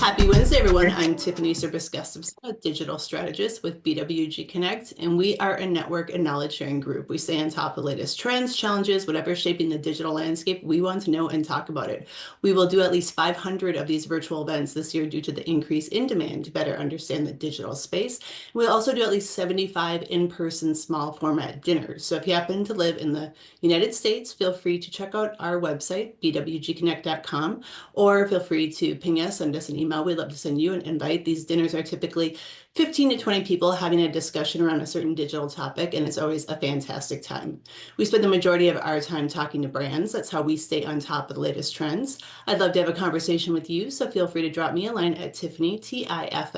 Happy Wednesday, everyone. I'm Tiffany Serbus-Gustaveson, a digital strategist with BWG Connect, and we are a network and knowledge sharing group. We stay on top of the latest trends, challenges, whatever is shaping the digital landscape. We want to know and talk about it. We will do at least 500 of these virtual events this year due to the increase in demand to better understand the digital space. We'll also do at least 75 in-person small format dinners. So if you happen to live in the United States, feel free to check out our website, bwgconnect.com, or feel free to ping us, send us an email. We'd love to send you an invite. These dinners are typically 15 to 20 people having a discussion around a certain digital topic, and it's always a fantastic time. We spend the majority of our time talking to brands. That's how we stay on top of the latest trends. I'd love to have a conversation with you, so feel free to drop me a line at Tiffany, Tiffany, at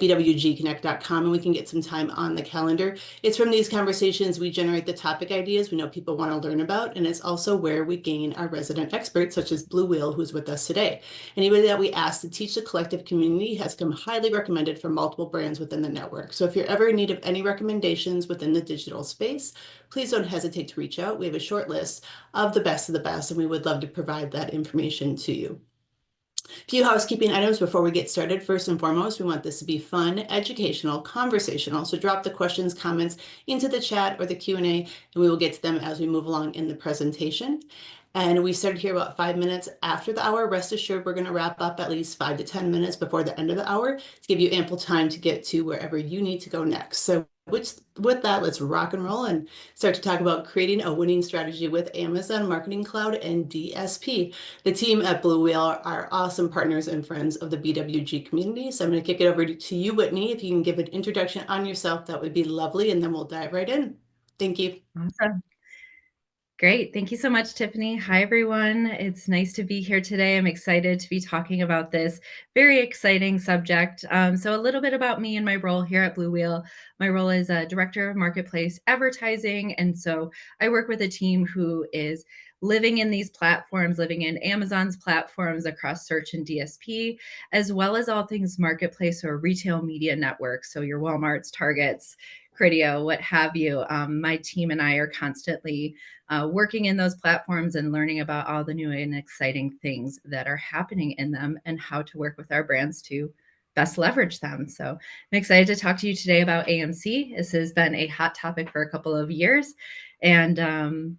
bwgconnect.com, and we can get some time on the calendar. It's from these conversations we generate the topic ideas we know people want to learn about, and it's also where we gain our resident experts, such as Blue Whale, who's with us today. Anybody that we asked to teach the collective community has come highly recommended for multiple brands within the network. So if you're ever in need of any recommendations within the digital space, please don't hesitate to reach out. We have a short list of the best, and we would love to provide that information to you. A few housekeeping items before we get started. First and foremost, we want this to be fun, educational, conversational. So drop the questions, comments into the chat or the Q&A, and we will get to them as we move along in the presentation. And we started here about 5 minutes after the hour. Rest assured, we're going to wrap up at least 5 to 10 minutes before the end of the hour to give you ample time to get to wherever you need to go next. So with that, let's rock and roll and start to talk about creating a winning strategy with Amazon Marketing Cloud and DSP. The team at Blue Whale are awesome partners and friends of the BWG community. So I'm going to kick it over to you, Whitney. If you can give an introduction on yourself, that would be lovely. And then we'll dive right in. Thank you. Awesome. Great. Thank you so much, Tiffany. Hi, everyone. It's nice to be here today. I'm excited to be talking about this very exciting subject. So a little bit about me and my role here at Blue Whale. My role is a Director of Marketplace Advertising. And so I work with a team who is living in these platforms, living in Amazon's platforms across search and DSP, as well as all things marketplace or retail media networks. So your Walmarts, Targets, Criteo, what have you. My team and I are constantly working in those platforms and learning about all the new and exciting things that are happening in them and how to work with our brands to best leverage them. So I'm excited to talk to you today about AMC. This has been a hot topic for a couple of years, and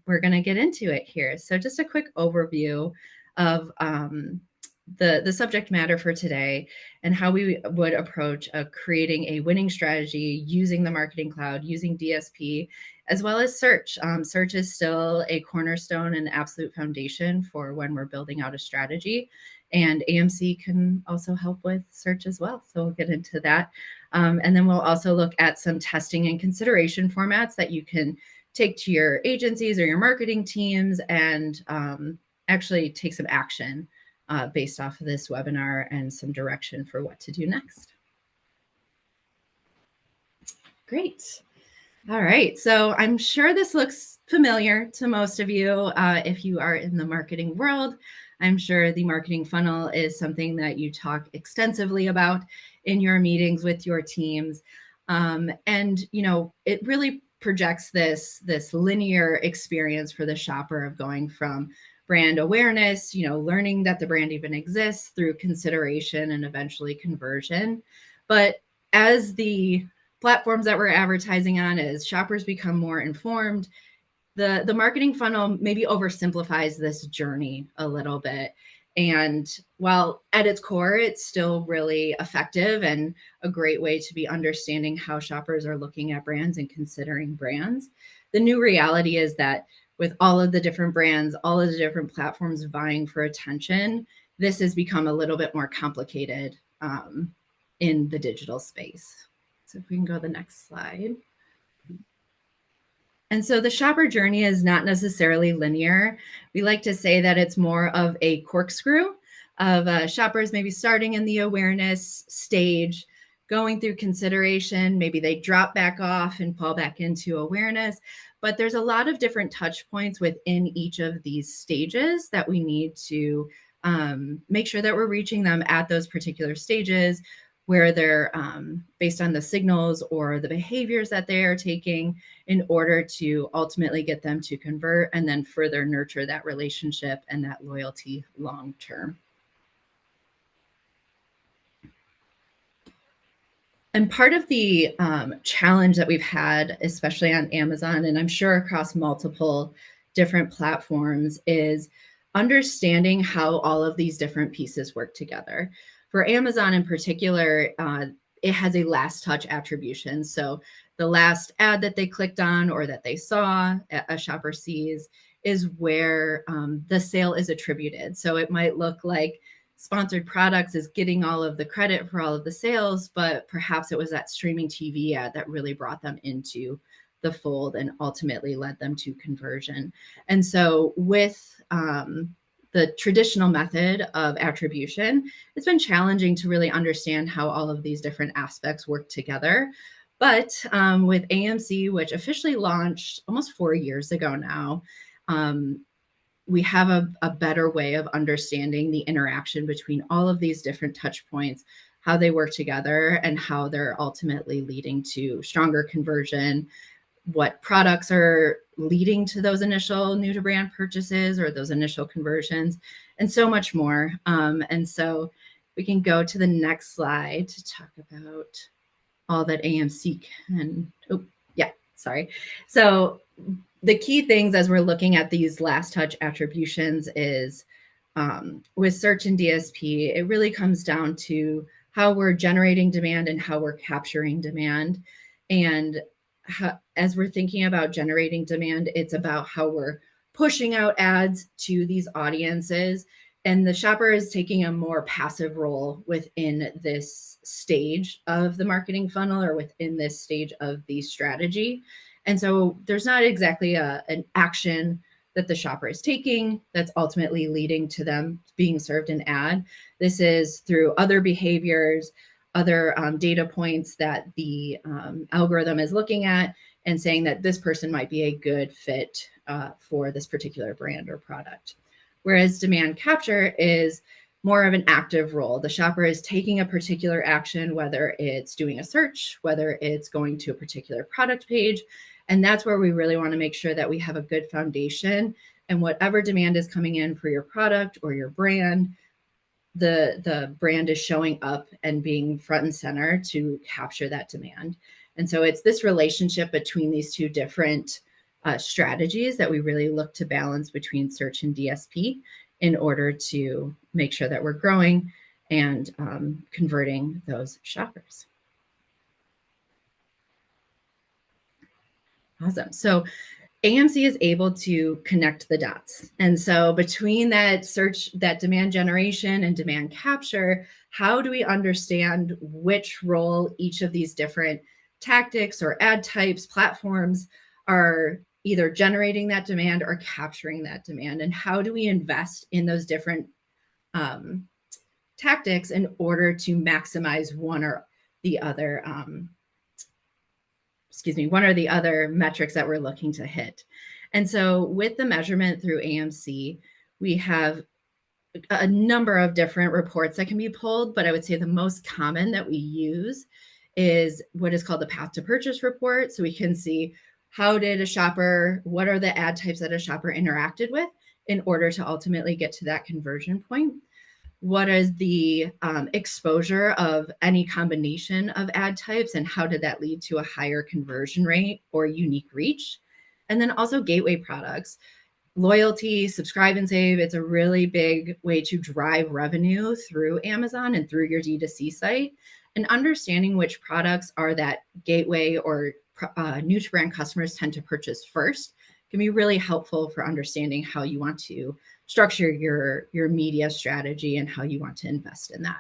we're going to get into it here. So just a quick overview of the subject matter for today and how we would approach creating a winning strategy using the Marketing Cloud, using DSP, as well as search. Search is still a cornerstone and absolute foundation for when we're building out a strategy. And AMC can also help with search as well. So we'll get into that. And then we'll also look at some testing and consideration formats that you can take to your agencies or your marketing teams and actually take some action based off of this webinar and some direction for what to do next. Great. All right. So I'm sure this looks familiar to most of you if you are in the marketing world. I'm sure the marketing funnel is something that you talk extensively about in your meetings with your teams. And, you know, it really projects this linear experience for the shopper of going from brand awareness, you know, learning that the brand even exists through consideration and eventually conversion. But as the platforms that we're advertising on, as shoppers become more informed, the marketing funnel maybe oversimplifies this journey a little bit. And while at its core, it's still really effective and a great way to be understanding how shoppers are looking at brands and considering brands, the new reality is that with all of the different brands, all of the different platforms vying for attention, this has become a little bit more complicated in the digital space. So if we can go to the next slide. And so the shopper journey is not necessarily linear. We like to say that it's more of a corkscrew of shoppers maybe starting in the awareness stage, going through consideration, maybe they drop back off and fall back into awareness. But there's a lot of different touch points within each of these stages that we need to make sure that we're reaching them at those particular stages where they're based on the signals or the behaviors that they are taking in order to ultimately get them to convert and then further nurture that relationship and that loyalty long term. And part of the challenge that we've had, especially on Amazon, and I'm sure across multiple different platforms, is understanding how all of these different pieces work together. For Amazon in particular, it has a last touch attribution. So the last ad that they clicked on or that they saw, a shopper sees, is where the sale is attributed. So it might look like sponsored products is getting all of the credit for all of the sales, but perhaps it was that streaming TV ad that really brought them into the fold and ultimately led them to conversion. And so with the traditional method of attribution, it's been challenging to really understand how all of these different aspects work together. But with AMC, which officially launched almost 4 years ago now, we have a better way of understanding the interaction between all of these different touch points, how they work together, and how they're ultimately leading to stronger conversion, what products are leading to those initial new to brand purchases or those initial conversions, and so much more. And so we can go to the next slide to talk about all that AMC can. Oh, yeah, sorry. So the key things as we're looking at these last touch attributions is with search and DSP, it really comes down to how we're generating demand and how we're capturing demand. And as we're thinking about generating demand, it's about how we're pushing out ads to these audiences. And the shopper is taking a more passive role within this stage of the marketing funnel or within this stage of the strategy. And so there's not exactly an action that the shopper is taking that's ultimately leading to them being served an ad. This is through other behaviors, other data points that the algorithm is looking at and saying that this person might be a good fit for this particular brand or product. Whereas demand capture is more of an active role. The shopper is taking a particular action, whether it's doing a search, whether it's going to a particular product page. And that's where we really want to make sure that we have a good foundation, and whatever demand is coming in for your product or your brand, the brand is showing up and being front and center to capture that demand. And so it's this relationship between these two different strategies that we really look to balance between search and DSP in order to make sure that we're growing and converting those shoppers. Awesome. So AMC is able to connect the dots. And so between that search, that demand generation and demand capture, how do we understand which role each of these different tactics or ad types, platforms are either generating that demand or capturing that demand? And how do we invest in those different tactics in order to maximize one or the other one or the other metrics that we're looking to hit. And so with the measurement through AMC, we have a number of different reports that can be pulled, but I would say the most common that we use is what is called the path to purchase report. So we can see how did a shopper, what are the ad types that a shopper interacted with in order to ultimately get to that conversion point? What is the exposure of any combination of ad types, and how did that lead to a higher conversion rate or unique reach? And then also gateway products, loyalty, subscribe and save. It's a really big way to drive revenue through Amazon and through your D2C site. And understanding which products are that gateway or new to brand customers tend to purchase first can be really helpful for understanding how you want to structure your media strategy and how you want to invest in that.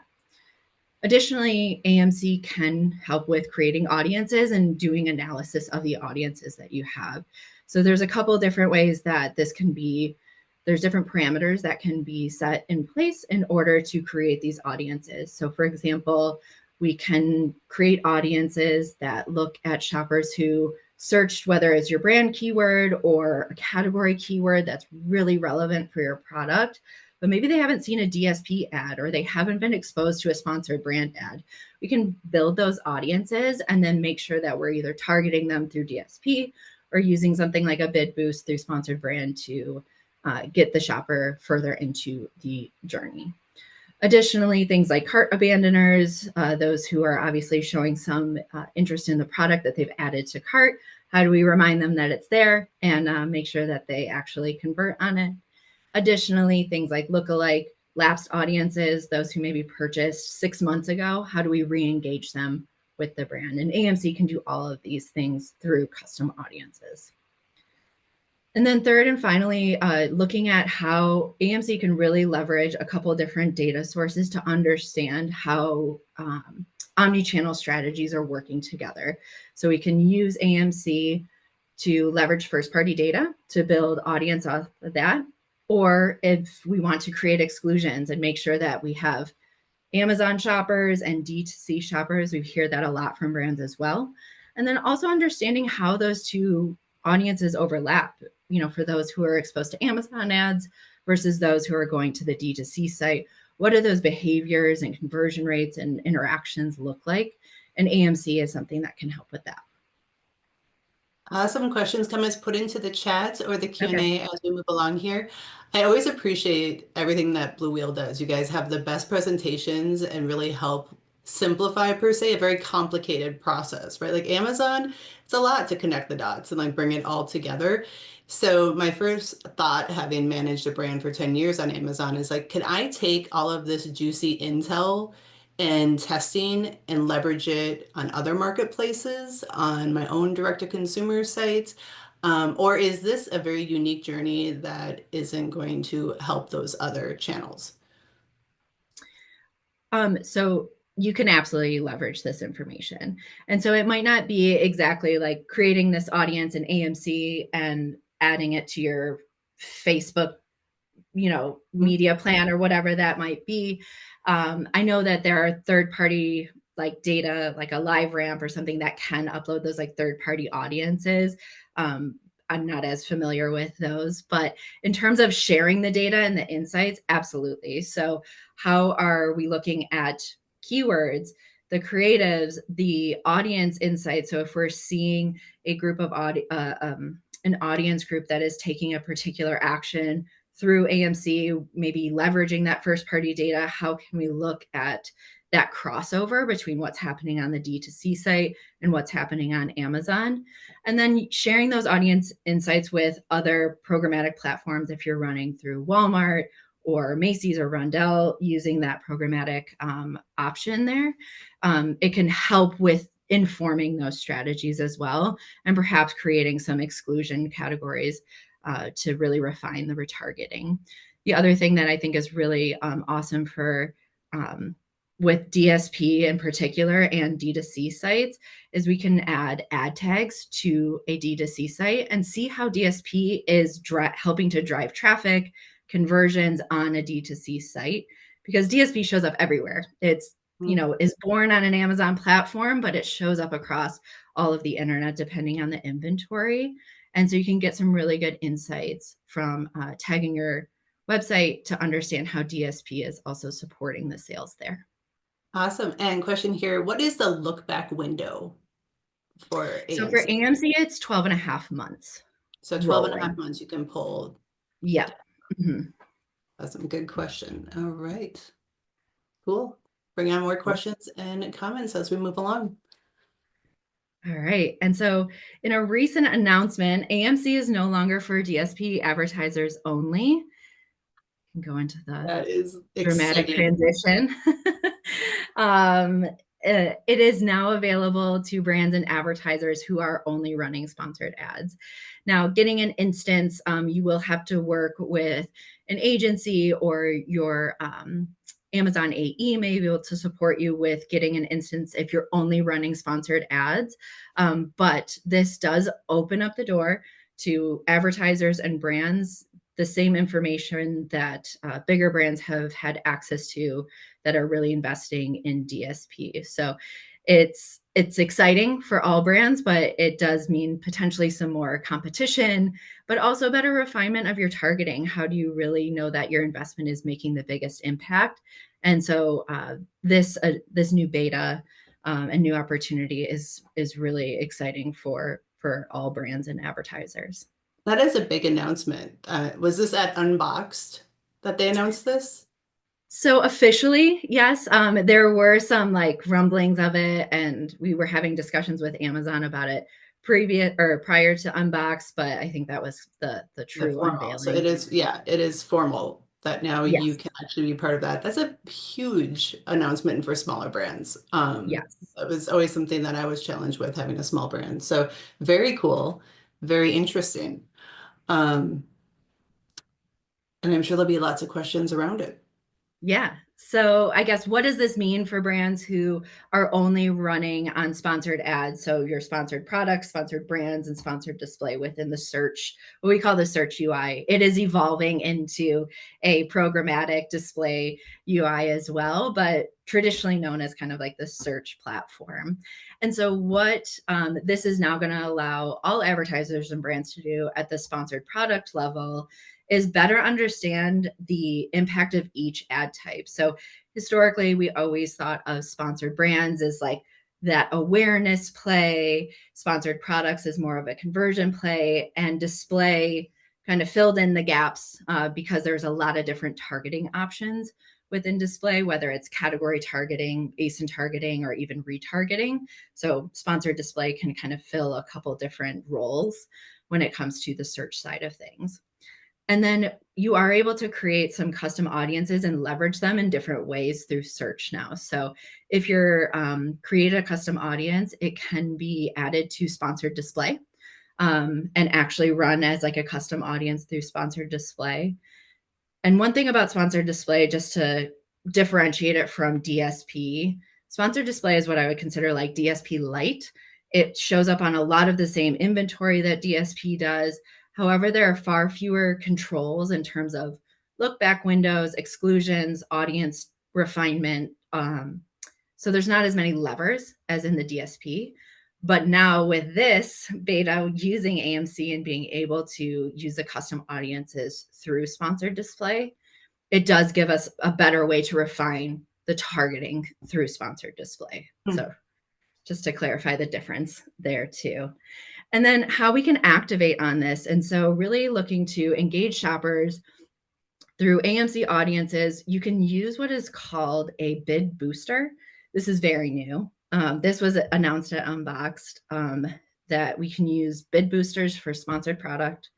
Additionally, AMC can help with creating audiences and doing analysis of the audiences that you have. So there's a couple of different ways that this can be, there's different parameters that can be set in place in order to create these audiences. So for example, we can create audiences that look at shoppers who searched whether it's your brand keyword or a category keyword that's really relevant for your product, but maybe they haven't seen a DSP ad or they haven't been exposed to a sponsored brand ad. We can build those audiences and then make sure that we're either targeting them through DSP or using something like a bid boost through sponsored brand to get the shopper further into the journey. Additionally, things like cart abandoners, those who are obviously showing some interest in the product that they've added to cart, how do we remind them that it's there and make sure that they actually convert on it? Additionally, things like lookalike, lapsed audiences, those who maybe purchased 6 months ago, how do we re-engage them with the brand? And AMC can do all of these things through custom audiences. And then third and finally, looking at how AMC can really leverage a couple of different data sources to understand how omni-channel strategies are working together. So we can use AMC to leverage first-party data to build audience off of that. Or if we want to create exclusions and make sure that we have Amazon shoppers and D2C shoppers, we hear that a lot from brands as well. And then also understanding how those two audiences overlap, for those who are exposed to Amazon ads versus those who are going to the D2C site. What do those behaviors and conversion rates and interactions look like? And AMC is something that can help with that. Some questions, comments put into the chat or the Okay. Q&A as we move along here. I always appreciate everything that Blue Whale does. You guys have the best presentations and really help simplify, per se, a very complicated process, right? Like Amazon, it's a lot to connect the dots and like bring it all together. So my first thought, having managed a brand for 10 years on Amazon, is like, can I take all of this juicy intel and testing and leverage it on other marketplaces, on my own direct-to-consumer sites? Or is this a very unique journey that isn't going to help those other channels? So you can absolutely leverage this information. And so it might not be exactly like creating this audience in AMC and adding it to your Facebook, media plan or whatever that might be. I know that there are third party like data, like a live ramp or something that can upload those like third party audiences. I'm not as familiar with those, but in terms of sharing the data and the insights, absolutely. So how are we looking at keywords, the creatives, the audience insights? So if we're seeing a group of an audience group that is taking a particular action through AMC, maybe leveraging that first party data, how can we look at that crossover between what's happening on the D2C site and what's happening on Amazon? And then sharing those audience insights with other programmatic platforms if you're running through Walmart or Macy's or Rondell, using that programmatic option there. It can help with informing those strategies as well, and perhaps creating some exclusion categories to really refine the retargeting. The other thing that I think is really awesome for with DSP in particular and D2C sites is we can add ad tags to a D2C site and see how DSP is helping to drive traffic, conversions on a D2C site, because DSP shows up everywhere. It's, is born on an Amazon platform, but it shows up across all of the internet depending on the inventory. And so you can get some really good insights from tagging your website to understand how DSP is also supporting the sales there. Awesome. And question here, what is the look back window for So for AMC? AMC, it's 12 and a half months So 12 and a half rolling. months you can pull. Yeah. Mm-hmm. That's a good question. All right. Cool. Bring on more questions and comments as we move along. All right. And so in a recent announcement, AMC is no longer for DSP advertisers only. Go into the That is dramatic exciting. transition. um, it is now available to brands and advertisers who are only running sponsored ads. Now, getting an instance, you will have to work with an agency, or your Amazon AE may be able to support you with getting an instance if you're only running sponsored ads. But this does open up the door to advertisers and brands the same information that bigger brands have had access to that are really investing in DSP. So it's exciting for all brands, but it does mean potentially some more competition, but also better refinement of your targeting. How do you really know that your investment is making the biggest impact? And so this new beta and new opportunity is really exciting for all brands and advertisers. That is a big announcement. Was this at Unboxed that they announced this? So officially, yes, there were some like rumblings of it, and we were having discussions with Amazon about it previous or prior to Unbox, but I think that was the The true formal. So unveiling. it is, yeah, it is formal that now you Yes, can actually be part of that. That's a huge announcement for smaller brands. yes. It was always something that I was challenged with having a small brand. So very cool, very interesting. Um, and I'm sure there'll be lots of questions around it. Yeah. So I guess what does this mean for brands who are only running on sponsored ads? So your sponsored products, sponsored brands, and sponsored display within the search, what we call the search UI. It is evolving into a programmatic display UI as well, but traditionally known as kind of like the search platform. And so what this is now going to allow all advertisers and brands to do at the sponsored product level is better understand the impact of each ad type. So historically, we always thought of sponsored brands as like that awareness play, sponsored products as more of a conversion play, and display kind of filled in the gaps because there's a lot of different targeting options within display, whether it's category targeting, ASIN targeting, or even retargeting. So sponsored display can kind of fill a couple different roles when it comes to the search side of things. And then you are able to create some custom audiences and leverage them in different ways through search now. So if you're create a custom audience, it can be added to sponsored display and actually run as like a custom audience through sponsored display. And one thing about sponsored display, just to differentiate it from DSP, sponsored display is what I would consider like DSP light. It shows up on a lot of the same inventory that DSP does. However, there are far fewer controls in terms of look back windows, exclusions, audience refinement. So there's not as many levers as in the DSP. But now with this beta using AMC and being able to use the custom audiences through sponsored display, it does give us a better way to refine the targeting through sponsored display. Hmm. So just to clarify the difference there too. And then how we can activate on this. And so really looking to engage shoppers through AMC audiences, you can use what is called a bid booster. This is very new. This was announced at Unboxed that we can use bid boosters for sponsored product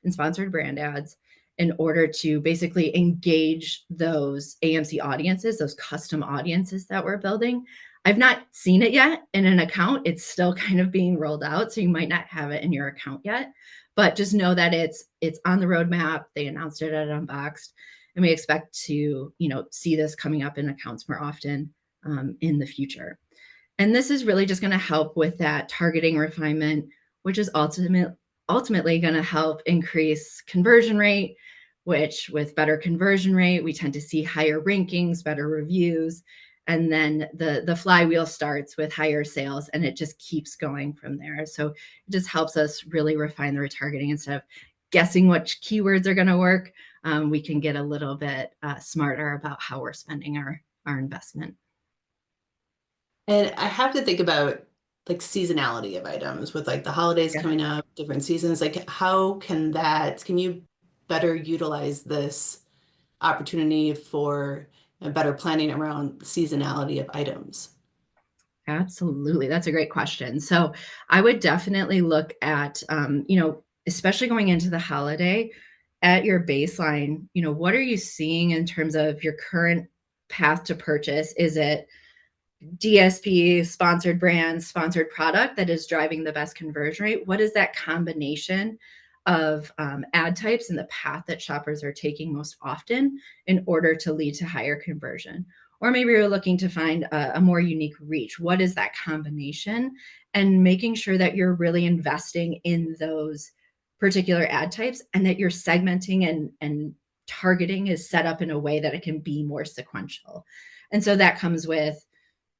and sponsored brand ads in order to basically engage those AMC audiences, those custom audiences that we're building. I've not seen it yet in an account. It's still kind of being rolled out, so you might not have it in your account yet. But just know that it's on the roadmap. They announced it at Unboxed, and we expect to see this coming up in accounts more often in the future. And this is really just going to help with that targeting refinement, which is ultimately going to help increase conversion rate, which with better conversion rate, we tend to see higher rankings, better reviews, and then the flywheel starts with higher sales, and it just keeps going from there. So it just helps us really refine the retargeting. Instead of guessing which keywords are going to work, we can get a little bit smarter about how we're spending our investment. And I have to think about like seasonality of items with like the holidays Yeah. coming up, different seasons. Like, how can you better utilize this opportunity for better planning around seasonality of items? Absolutely. That's a great question. So I would definitely look at, especially going into the holiday, at your baseline, what are you seeing in terms of your current path to purchase? Is it DSP, sponsored brand, sponsored product that is driving the best conversion rate? What is that combination of ad types and the path that shoppers are taking most often in order to lead to higher conversion? Or maybe you're looking to find a more unique reach. What is that combination? And making sure that you're really investing in those particular ad types and that you're segmenting and targeting is set up in a way that it can be more sequential. And so that comes with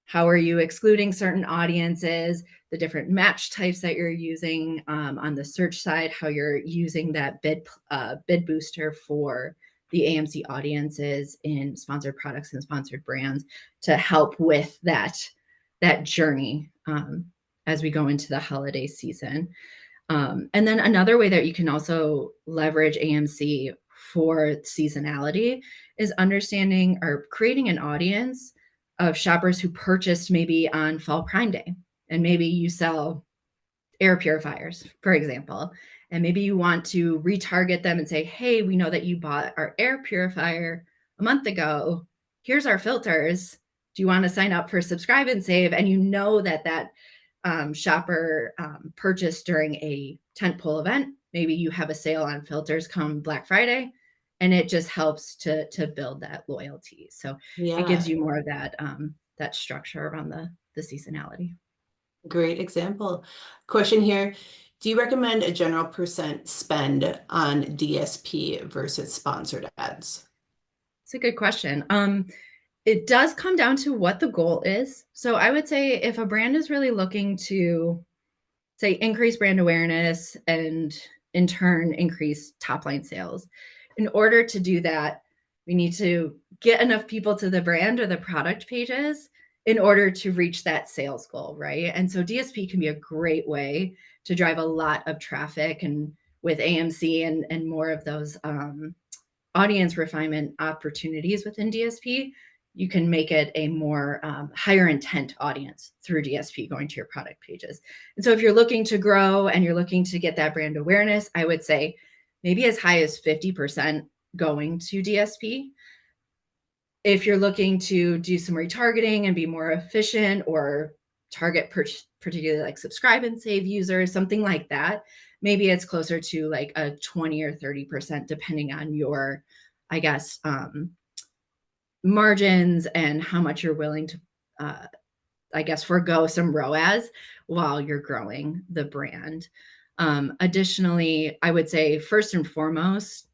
how are you excluding certain audiences, the different match types that you're using on the search side, how you're using that bid booster for the AMC audiences in sponsored products and sponsored brands to help with that journey as we go into the holiday season. And then another way that you can also leverage AMC for seasonality is understanding or creating an audience of shoppers who purchased maybe on Fall Prime Day. And maybe you sell air purifiers, for example. And maybe you want to retarget them and say, hey, we know that you bought our air purifier a month ago. Here's our filters. Do you want to sign up for Subscribe and Save? And you know that shopper purchased during a tentpole event. Maybe you have a sale on filters come Black Friday, and it just helps to build that loyalty. So it gives you more of that structure around the seasonality. Great example. Question here. Do you recommend a general percent spend on DSP versus sponsored ads? It's a good question. It does come down to what the goal is. So I would say if a brand is really looking to, say, increase brand awareness and in turn increase top line sales, in order to do that, we need to get enough people to the brand or the product pages in order to reach that sales goal, right? And so DSP can be a great way to drive a lot of traffic, and with AMC and more of those audience refinement opportunities within DSP, you can make it a more higher intent audience through DSP going to your product pages. And so if you're looking to grow and you're looking to get that brand awareness, I would say maybe as high as 50% going to DSP. If you're looking to do some retargeting and be more efficient, or target particularly like Subscribe and Save users, something like that, maybe it's closer to like a 20 or 30%, depending on your, I guess, margins and how much you're willing to, I guess, forego some ROAS while you're growing the brand. Additionally, I would say first and foremost,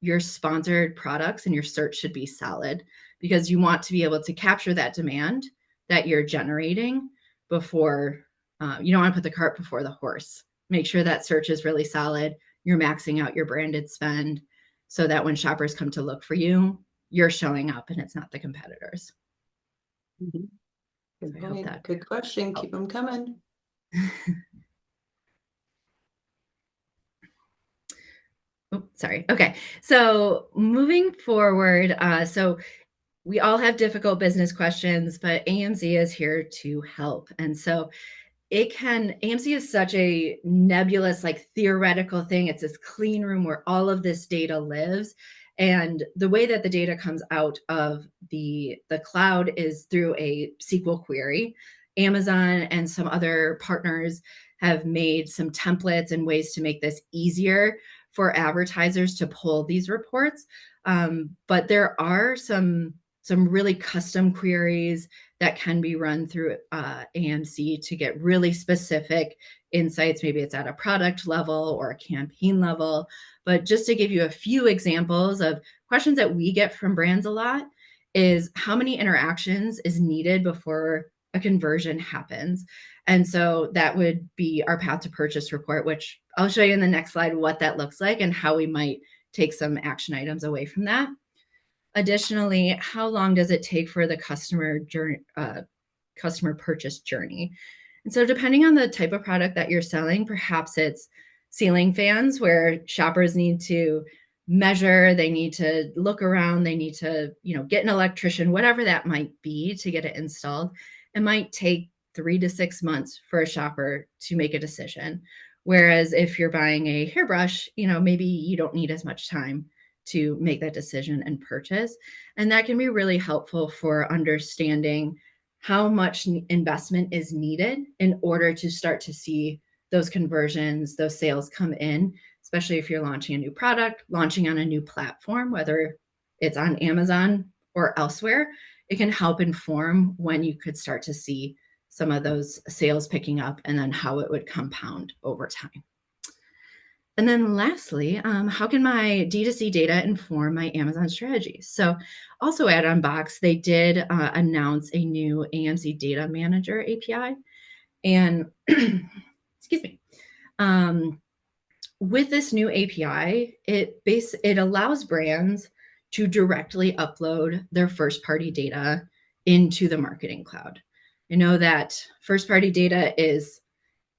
your sponsored products and your search should be solid, because you want to be able to capture that demand that you're generating before, you don't want to put the cart before the horse. Make sure that search is really solid. You're maxing out your branded spend so that when shoppers come to look for you, you're showing up and it's not the competitors. Mm-hmm. Good So point. Good question. Keep them coming. Oh, sorry. Okay. So moving forward, so we all have difficult business questions, but AMZ is here to help. And so AMC is such a nebulous, like theoretical thing. It's this clean room where all of this data lives. And the way that the data comes out of the cloud is through a SQL query. Amazon and some other partners have made some templates and ways to make this easier for advertisers to pull these reports. But there are some really custom queries that can be run through AMC to get really specific insights. Maybe it's at a product level or a campaign level. But just to give you a few examples of questions that we get from brands a lot is how many interactions is needed before a conversion happens. And so that would be our path to purchase report, which I'll show you in the next slide what that looks like and how we might take some action items away from that. Additionally, how long does it take for the customer purchase journey? And so depending on the type of product that you're selling, perhaps it's ceiling fans where shoppers need to measure, they need to look around, they need to, get an electrician, whatever that might be to get it installed. It might take 3 to 6 months for a shopper to make a decision. Whereas if you're buying a hairbrush, maybe you don't need as much time to make that decision and purchase. And that can be really helpful for understanding how much investment is needed in order to start to see those conversions, those sales come in, especially if you're launching a new product, launching on a new platform, whether it's on Amazon or elsewhere. It can help inform when you could start to see some of those sales picking up and then how it would compound over time. And then lastly, how can my D2C data inform my Amazon strategies? So also at Unbox, they did announce a new AMC Data Manager API. And excuse me, with this new API, it allows brands to directly upload their first-party data into the Marketing Cloud. I know that first-party data is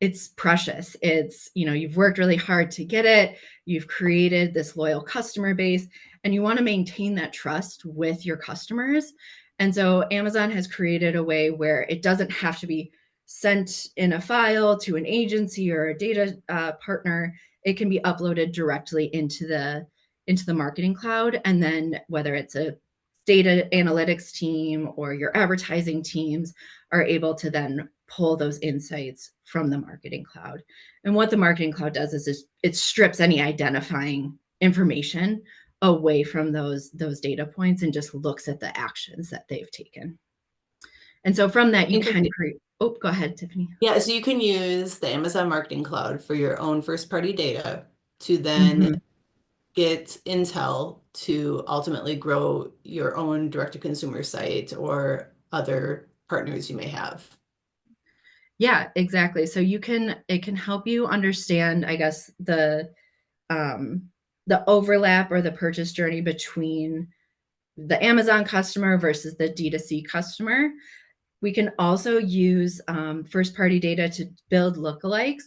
it's precious. It's, you've worked really hard to get it. You've created this loyal customer base, and you want to maintain that trust with your customers. And so Amazon has created a way where it doesn't have to be sent in a file to an agency or a data partner. It can be uploaded directly into the marketing cloud. And then whether it's a data analytics team or your advertising teams are able to then pull those insights from the marketing cloud. And what the marketing cloud does is it strips any identifying information away from those data points and just looks at the actions that they've taken. And so from that, you can create. Oh, go ahead, Tiffany. Yeah, so you can use the Amazon Marketing Cloud for your own first-party data to then get intel to ultimately grow your own direct-to-consumer site or other partners you may have. Yeah, exactly. So it can help you understand, I guess, the overlap or the purchase journey between the Amazon customer versus the D2C customer. We can also use first-party data to build lookalikes,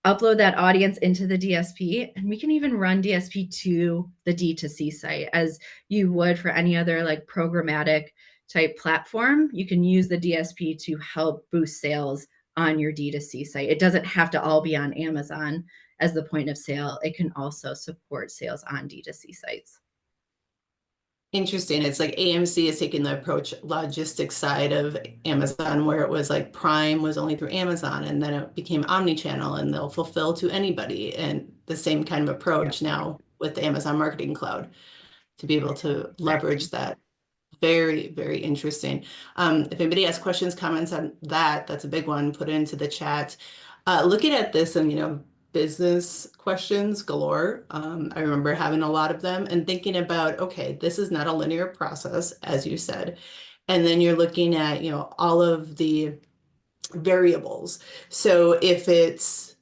upload that audience into the DSP, and we can even run DSP to the D2C site as you would for any other like programmatic type platform. You can use the DSP to help boost sales on your D2C site. It doesn't have to all be on Amazon as the point of sale. It can also support sales on D2C sites. Interesting. It's like AMC is taking the approach logistics side of Amazon, where it was like Prime was only through Amazon, and then it became omni-channel, and they'll fulfill to anybody. And the same kind of approach now with the Amazon Marketing Cloud to be able to leverage that. Very, very interesting. If anybody has questions, comments on that, that's a big one, put it into the chat. Looking at this and, business questions galore. I remember having a lot of them and thinking about, okay, this is not a linear process, as you said. And then you're looking at, all of the variables. So if it's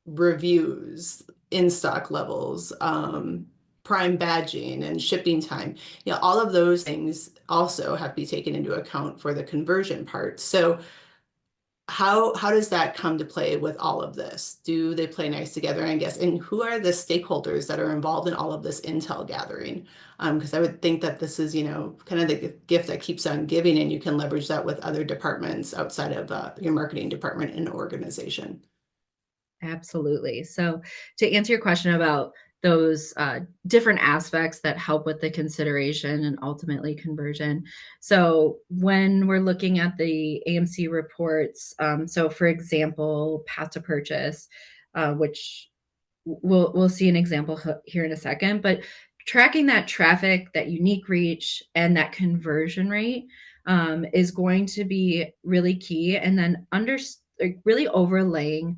reviews, in-stock levels, prime badging and shipping time, all of those things also have to be taken into account for the conversion part. So how does that come to play with all of this? Do they play nice together, I guess? And who are the stakeholders that are involved in all of this intel gathering? Because I would think that this is, kind of the gift that keeps on giving, and you can leverage that with other departments outside of your marketing department in an organization. Absolutely. So to answer your question about those different aspects that help with the consideration and ultimately conversion. So when we're looking at the AMC reports, so for example, path to purchase, which we'll see an example here in a second, but tracking that traffic, that unique reach, and that conversion rate is going to be really key. And then really overlaying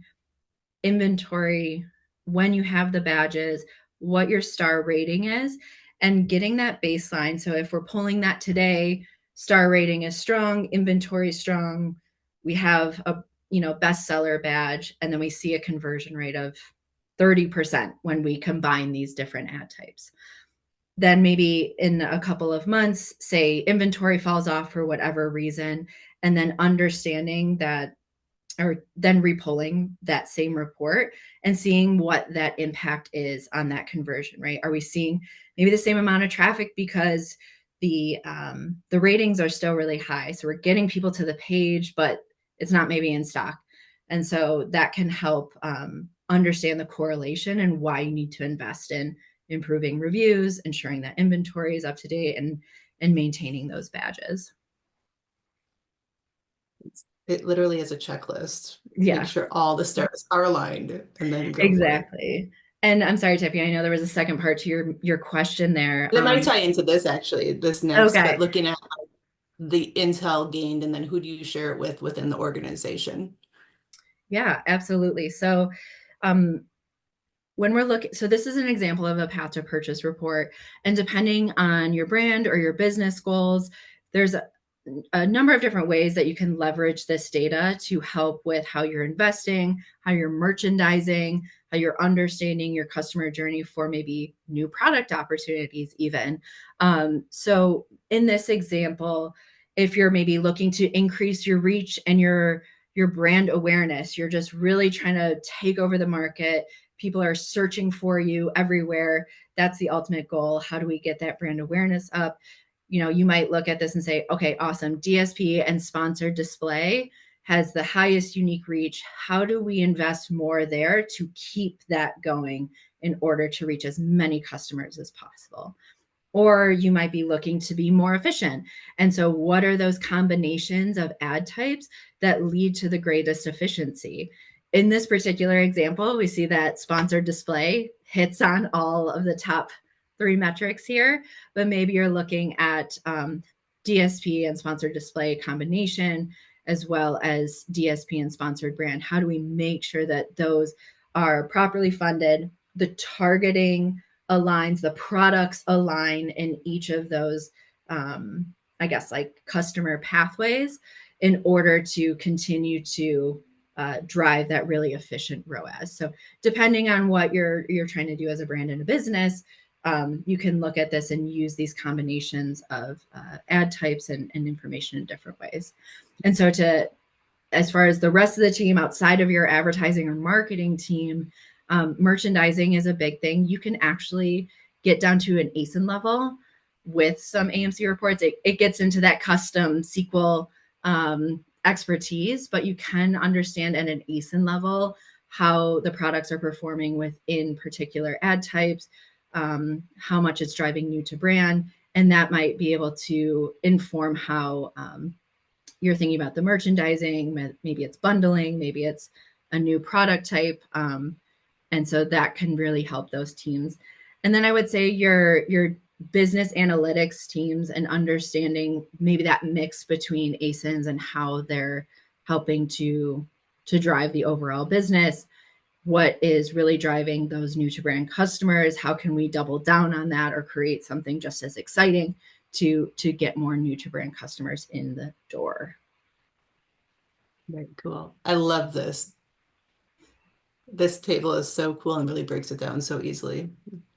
inventory, when you have the badges, what your star rating is, and getting that baseline. So if we're pulling that today, star rating is strong, inventory is strong, we have a bestseller badge, and then we see a conversion rate of 30% when we combine these different ad types. Then maybe in a couple of months, say inventory falls off for whatever reason, and then understanding that, or then repulling that same report and seeing what that impact is on that conversion rate. Are we seeing maybe the same amount of traffic because the ratings are still really high? So we're getting people to the page, but it's not maybe in stock. And so that can help understand the correlation and why you need to invest in improving reviews, ensuring that inventory is up to date, and maintaining those badges. It literally is a checklist. Yeah. Make sure all the stars are aligned and then go exactly. And I'm sorry, Tiffany, I know there was a second part to your question there. It might tie into this actually, this next, Okay. but looking at the intel gained and then who do you share it with within the organization? Yeah, absolutely. So when we're looking, so this is an example of a path to purchase report. And depending on your brand or your business goals, there's a number of different ways that you can leverage this data to help with how you're investing, how you're merchandising, how you're understanding your customer journey for maybe new product opportunities even. So in this example, if you're maybe looking to increase your reach and your your brand awareness. You're just really trying to take over the market. People are searching for you everywhere. That's the ultimate goal. How do we get that brand awareness up? You might look at this and say, okay, awesome. DSP and sponsored display has the highest unique reach. How do we invest more there to keep that going in order to reach as many customers as possible? Or you might be looking to be more efficient. And so, what are those combinations of ad types that lead to the greatest efficiency? In this particular example, we see that sponsored display hits on all of the top 3 metrics here, but maybe you're looking at DSP and sponsored display combination, as well as DSP and sponsored brand. How do we make sure that those are properly funded, the targeting aligns, the products align in each of those, I guess, like customer pathways in order to continue to drive that really efficient ROAS. So depending on what you're trying to do as a brand and a business, you can look at this and use these combinations of ad types and information in different ways. And so as far as the rest of the team outside of your advertising or marketing team, merchandising is a big thing. You can actually get down to an ASIN level with some AMC reports. It gets into that custom SQL expertise, but you can understand at an ASIN level how the products are performing within particular ad types, how much it's driving new to brand, and that might be able to inform how you're thinking about the merchandising. Maybe it's bundling, maybe it's a new product type. And so that can really help those teams. And then I would say your business analytics teams and understanding maybe that mix between ASINs and how they're helping to drive the overall business. What is really driving those new to brand customers? How can we double down on that or create something just as exciting to get more new to brand customers in the door? Very cool. I love this. This table is so cool and really breaks it down so easily.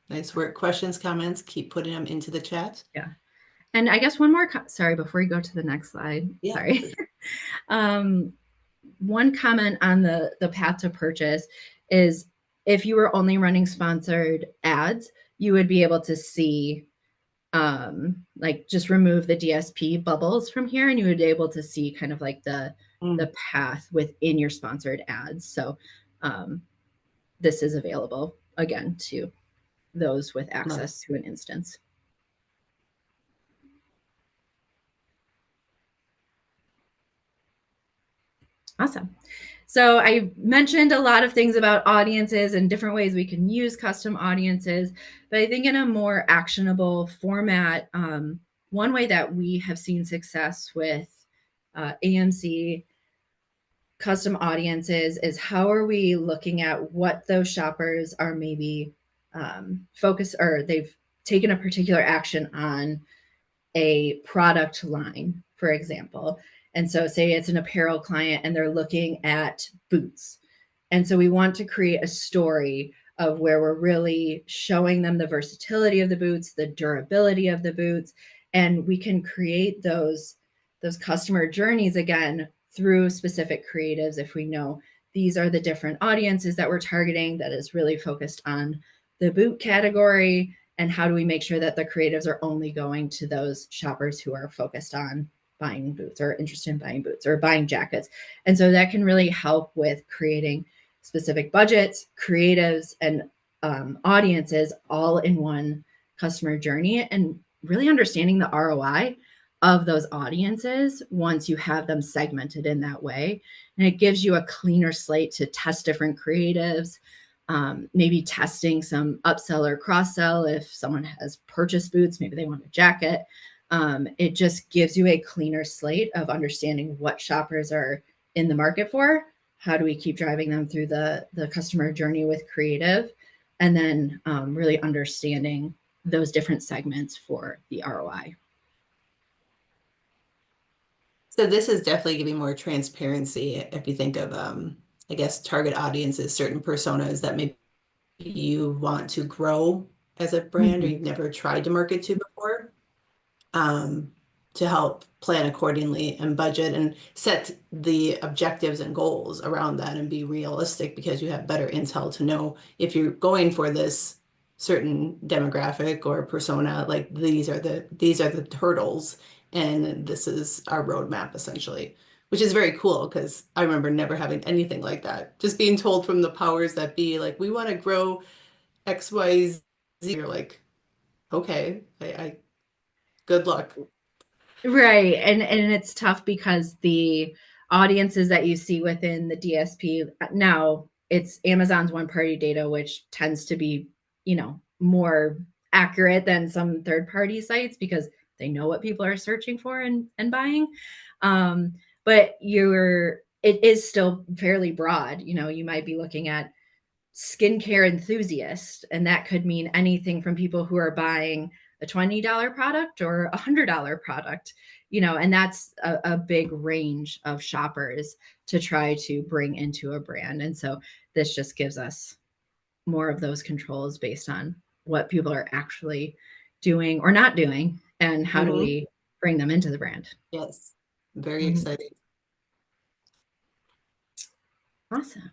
Nice work. Questions, comments, keep putting them into the chat. Yeah. And I guess one more, sorry, before you go to the next slide, Yeah. Sorry. One comment on the path to purchase is if you were only running sponsored ads, you would be able to see, like just remove the DSP bubbles from here and you would be able to see kind of like the path within your sponsored ads. So this is available again to those with access to an instance. Awesome. So I mentioned a lot of things about audiences and different ways we can use custom audiences, but I think in a more actionable format, one way that we have seen success with AMC custom audiences is how are we looking at what those shoppers are maybe focused or they've taken a particular action on a product line, for example. And so say it's an apparel client and they're looking at boots. And so we want to create a story of where we're really showing them the versatility of the boots, the durability of the boots, and we can create those customer journeys again through specific creatives if we know these are the different audiences that we're targeting that is really focused on the boot category, and how do we make sure that the creatives are only going to those shoppers who are focused on buying boots or interested in buying boots or buying jackets. And so that can really help with creating specific budgets, creatives, and audiences all in one customer journey and really understanding the ROI of those audiences once you have them segmented in that way. And it gives you a cleaner slate to test different creatives, maybe testing some upsell or cross sell. If someone has purchased boots, maybe they want a jacket. It just gives you a cleaner slate of understanding what shoppers are in the market for. How do we keep driving them through the customer journey with creative? And then really understanding those different segments for the ROI. So this is definitely giving more transparency if you think of, I guess, target audiences, certain personas that maybe you want to grow as a brand or you've never tried to market to before. to help plan accordingly and budget and set the objectives and goals around that and be realistic because you have better intel to know if you're going for this certain demographic or persona, like these are the hurdles and this is our roadmap essentially, which is very cool because I remember never having anything like that. Just being told from the powers that be, like, we want to grow XYZ. You're like, okay, I good luck. Right. And it's tough because the audiences that you see within the DSP now, it's Amazon's one party data, which tends to be, more accurate than some third party sites because they know what people are searching for and buying. But it is still fairly broad. You might be looking at skincare enthusiast, and that could mean anything from people who are buying a $20 product or a $100 product, and that's a big range of shoppers to try to bring into a brand. And so this just gives us more of those controls based on what people are actually doing or not doing and how do Hmm. we bring them into the brand. Yes, very Mhm. exciting. Awesome.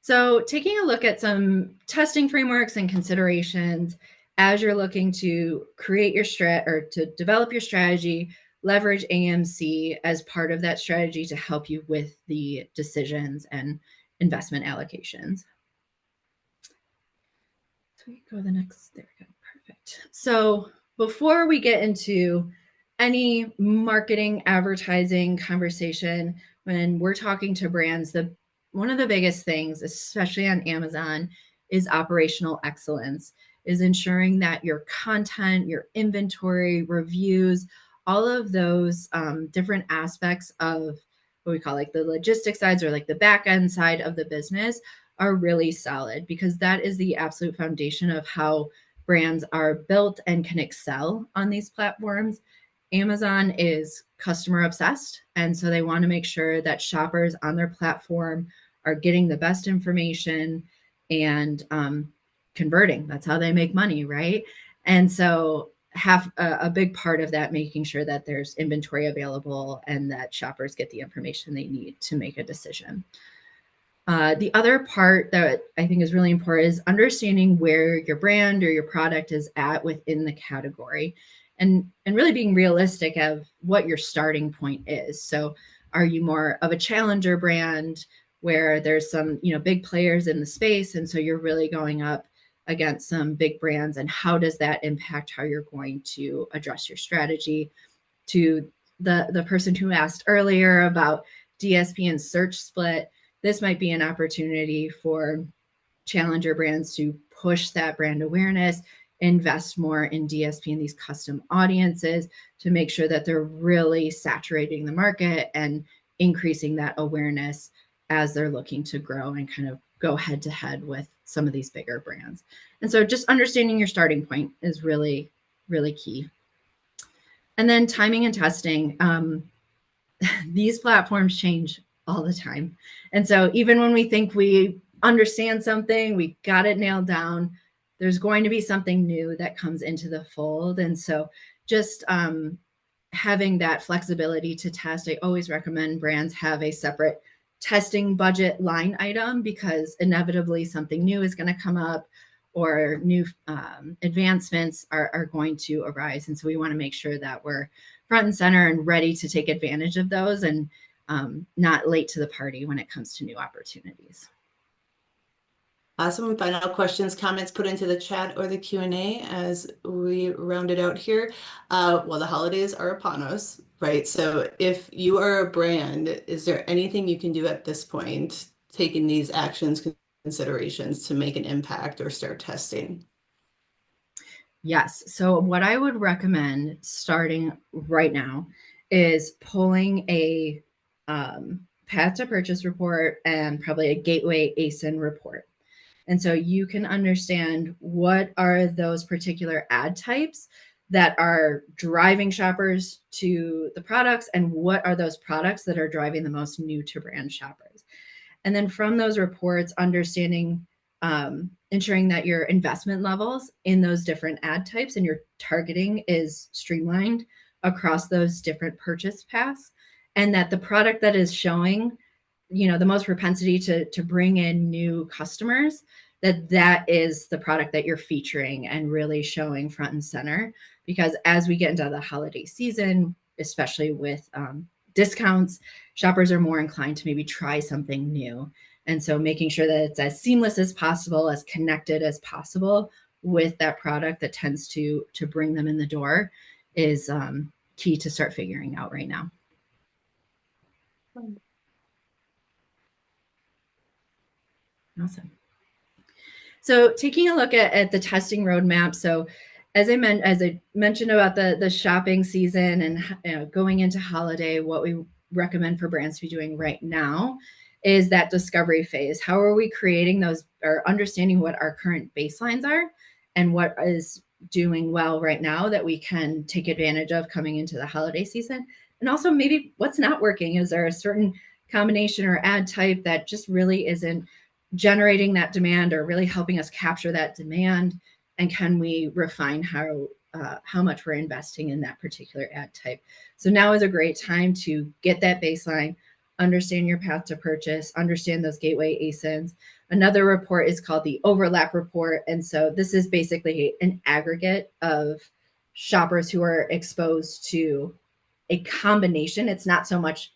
So, taking a look at some testing frameworks and considerations as you're looking to create your or to develop your strategy, leverage AMC as part of that strategy to help you with the decisions and investment allocations. So we go the next, there we go, perfect. So before we get into any marketing, advertising conversation, when we're talking to brands, one of the biggest things, especially on Amazon, is operational excellence, is ensuring that your content, your inventory, reviews, all of those different aspects of what we call like the logistics sides or like the back end side of the business are really solid because that is the absolute foundation of how brands are built and can excel on these platforms. Amazon is customer obsessed. And so they want to make sure that shoppers on their platform are getting the best information and converting. That's how they make money, right? And so a big part of that making sure that there's inventory available and that shoppers get the information they need to make a decision. The other part that I think is really important is understanding where your brand or your product is at within the category and really being realistic of what your starting point is. So are you more of a challenger brand where there's some, big players in the space and so you're really going up against some big brands and how does that impact how you're going to address your strategy? To the person who asked earlier about DSP and search split, this might be an opportunity for challenger brands to push that brand awareness, invest more in DSP and these custom audiences to make sure that they're really saturating the market and increasing that awareness as they're looking to grow and kind of go head to head with some of these bigger brands. And so just understanding your starting point is really, really key. And then timing and testing. These platforms change all the time. And so even when we think we understand something, we got it nailed down, there's going to be something new that comes into the fold. And so just having that flexibility to test, I always recommend brands have a separate testing budget line item because inevitably something new is going to come up or new advancements are going to arise. And so we want to make sure that we're front and center and ready to take advantage of those and not late to the party when it comes to new opportunities. Awesome. Final questions, comments put into the chat or the Q&A as we round it out here. Well, the holidays are upon us, right? So if you are a brand, is there anything you can do at this point, taking these actions, considerations to make an impact or start testing? Yes. So what I would recommend starting right now is pulling a path to purchase report and probably a gateway ASIN report. And so you can understand what are those particular ad types that are driving shoppers to the products and what are those products that are driving the most new to brand shoppers. And then from those reports, understanding, ensuring that your investment levels in those different ad types and your targeting is streamlined across those different purchase paths, and that the product that is showing, the most propensity to bring in new customers, that is the product that you're featuring and really showing front and center. Because as we get into the holiday season, especially with discounts, shoppers are more inclined to maybe try something new. And so making sure that it's as seamless as possible, as connected as possible with that product that tends to bring them in the door is key to start figuring out right now. Awesome. So taking a look at the testing roadmap. So as I mentioned about the shopping season and going into holiday, what we recommend for brands to be doing right now is that discovery phase. How are we creating those, or understanding what our current baselines are and what is doing well right now that we can take advantage of coming into the holiday season? And also maybe what's not working. Is there a certain combination or ad type that just really isn't generating that demand or really helping us capture that demand? And can we refine how much we're investing in that particular ad type? So now is a great time to get that baseline, understand your path to purchase, understand those gateway ASINs. Another report is called the overlap report. And so this is basically an aggregate of shoppers who are exposed to a combination. It's not so much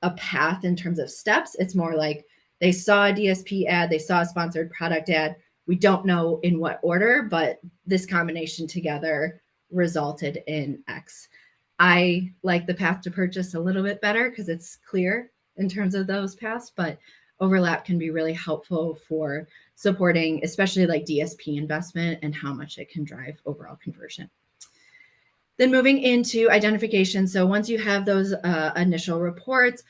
a path in terms of steps. It's more like they saw a DSP ad, they saw a sponsored product ad. We don't know in what order, but this combination together resulted in X. I like the path to purchase a little bit better because it's clear in terms of those paths, but overlap can be really helpful for supporting, especially like DSP investment and how much it can drive overall conversion. Then moving into identification. So once you have those initial reports,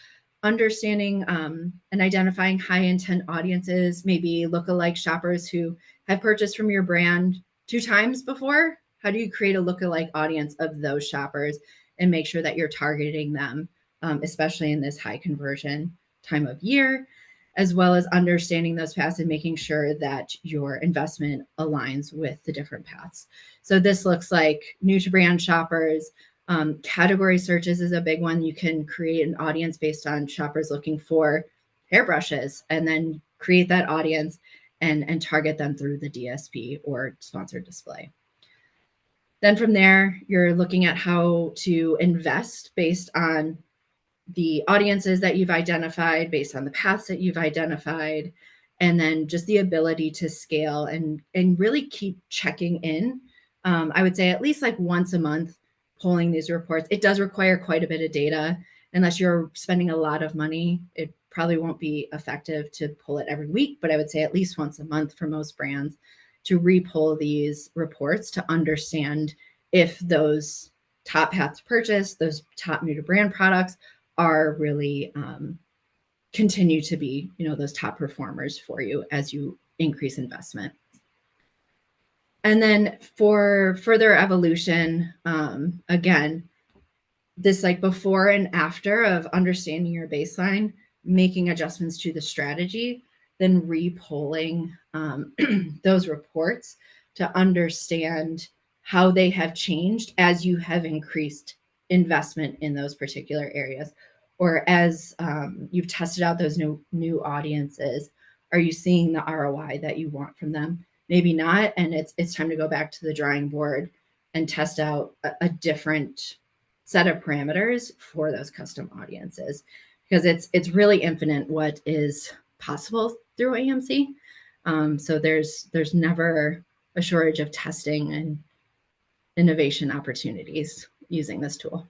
understanding and identifying high intent audiences, maybe lookalike shoppers who have purchased from your brand 2 times before. How do you create a lookalike audience of those shoppers and make sure that you're targeting them, especially in this high conversion time of year, as well as understanding those paths and making sure that your investment aligns with the different paths. So this looks like new to brand shoppers. Category searches is a big one. You can create an audience based on shoppers looking for hairbrushes and then create that audience and target them through the DSP or sponsored display. Then from there, you're looking at how to invest based on the audiences that you've identified, based on the paths that you've identified, and then just the ability to scale and really keep checking in. I would say at least like once a month, pulling these reports. It does require quite a bit of data. Unless you're spending a lot of money, it probably won't be effective to pull it every week, but I would say at least once a month for most brands to re-pull these reports to understand if those top paths purchase, those top new to brand products are really continue to be, those top performers for you as you increase investment. And then for further evolution, again, this like before and after of understanding your baseline, making adjustments to the strategy, then re-polling those reports to understand how they have changed as you have increased investment in those particular areas, or as you've tested out those new audiences. Are you seeing the ROI that you want from them? Maybe not, and it's time to go back to the drawing board and test out a different set of parameters for those custom audiences, because it's really infinite what is possible through AMC. So there's never a shortage of testing and innovation opportunities using this tool.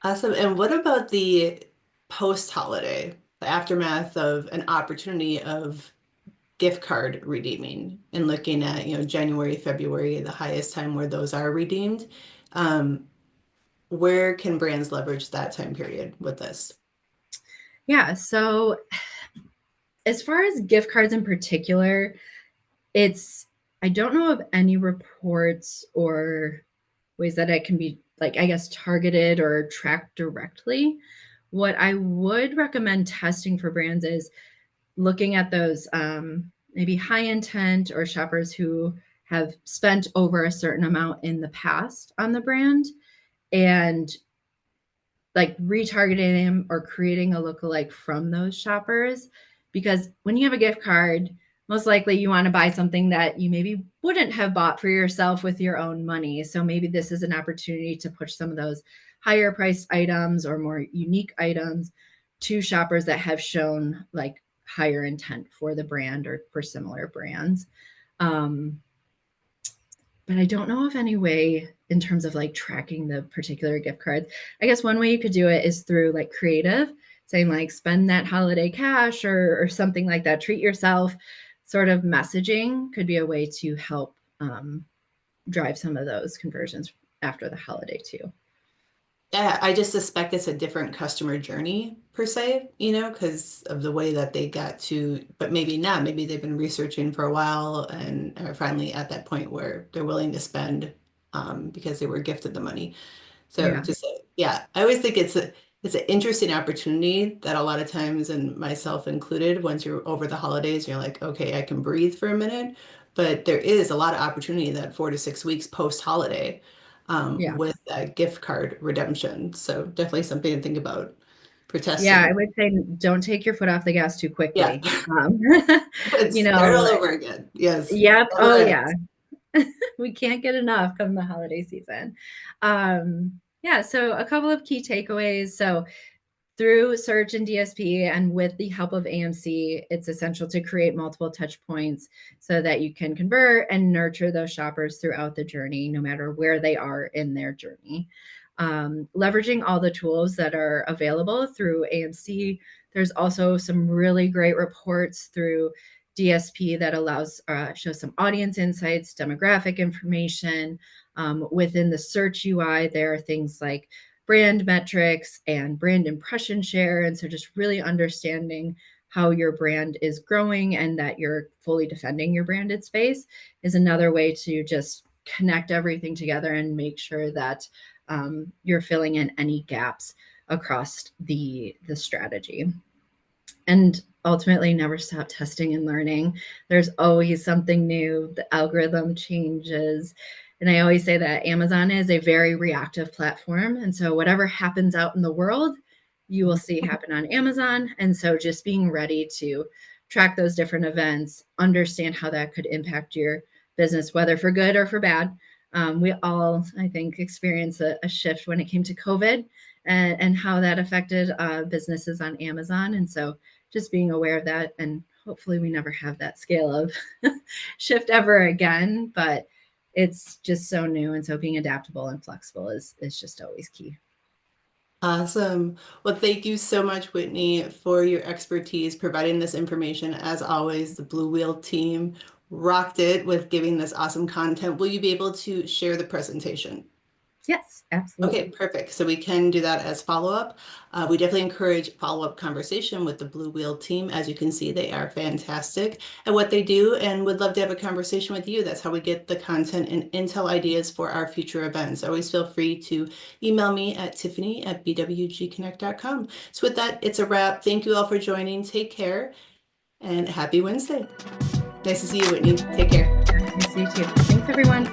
Awesome. And what about the post-holiday, the aftermath of an opportunity of gift card redeeming and looking at, January, February, the highest time where those are redeemed? Where can brands leverage that time period with this? Yeah. So as far as gift cards in particular, I don't know of any reports or ways that it can be targeted or tracked directly. What I would recommend testing for brands is looking at those maybe high intent or shoppers who have spent over a certain amount in the past on the brand, and like retargeting them or creating a lookalike from those shoppers. Because when you have a gift card, most likely you want to buy something that you maybe wouldn't have bought for yourself with your own money. So maybe this is an opportunity to push some of those higher priced items or more unique items to shoppers that have shown like higher intent for the brand or for similar brands. But I don't know of any way in terms of like tracking the particular gift cards. I guess one way you could do it is through like creative, saying like spend that holiday cash or something like that. Treat yourself. Sort of messaging could be a way to help drive some of those conversions after the holiday too. Yeah, I just suspect it's a different customer journey per se, because of the way that they got to, but maybe not. Maybe they've been researching for a while and are finally at that point where they're willing to spend because they were gifted the money. So Yeah. just yeah, I always think it's an interesting opportunity that a lot of times, and myself included, once you're over the holidays, you're like, okay, I can breathe for a minute. But there is a lot of opportunity that 4 to 6 weeks post-holiday Yeah. with that gift card redemption. So definitely something to think about for Yeah. testing. I would say don't take your foot off the gas too Yeah, quickly. but You start all know, over again. Yes, yep. never Oh, yeah. ends. We can't get enough come the holiday season. Yeah. So a couple of key takeaways. So through search and DSP and with the help of AMC, it's essential to create multiple touch points so that you can convert and nurture those shoppers throughout the journey, no matter where they are in their journey. Leveraging all the tools that are available through AMC. There's also some really great reports through DSP that allows shows some audience insights, demographic information. Within the search UI, there are things like brand metrics and brand impression share. And so just really understanding how your brand is growing and that you're fully defending your branded space is another way to just connect everything together and make sure that you're filling in any gaps across the strategy. And ultimately, never stop testing and learning. There's always something new. The algorithm changes. And I always say that Amazon is a very reactive platform. And so, whatever happens out in the world, you will see happen on Amazon. And so, just being ready to track those different events, understand how that could impact your business, whether for good or for bad. We all, I think, experienced a shift when it came to COVID and how that affected businesses on Amazon. And so, just being aware of that, and hopefully we never have that scale of shift ever again, but it's just so new, and so being adaptable and flexible is just always key. Awesome. Well, thank you so much, Whitney, for your expertise providing this information. As always, the Blue Wheel team rocked it with giving this awesome content. Will you be able to share the presentation? Yes, Okay, absolutely. perfect. So we can do that as follow-up. We definitely encourage follow-up conversation with the Blue Wheel team. As you can see, they are fantastic at what they do and would love to have a conversation with you. That's how we get the content and intel ideas for our future events. Always feel free to email me at tiffany@bwgconnect.com. So with that, it's a wrap. Thank you all for joining. Take care and happy Wednesday. Nice to see you, Whitney. Take care. Nice to see you too. Thanks, everyone.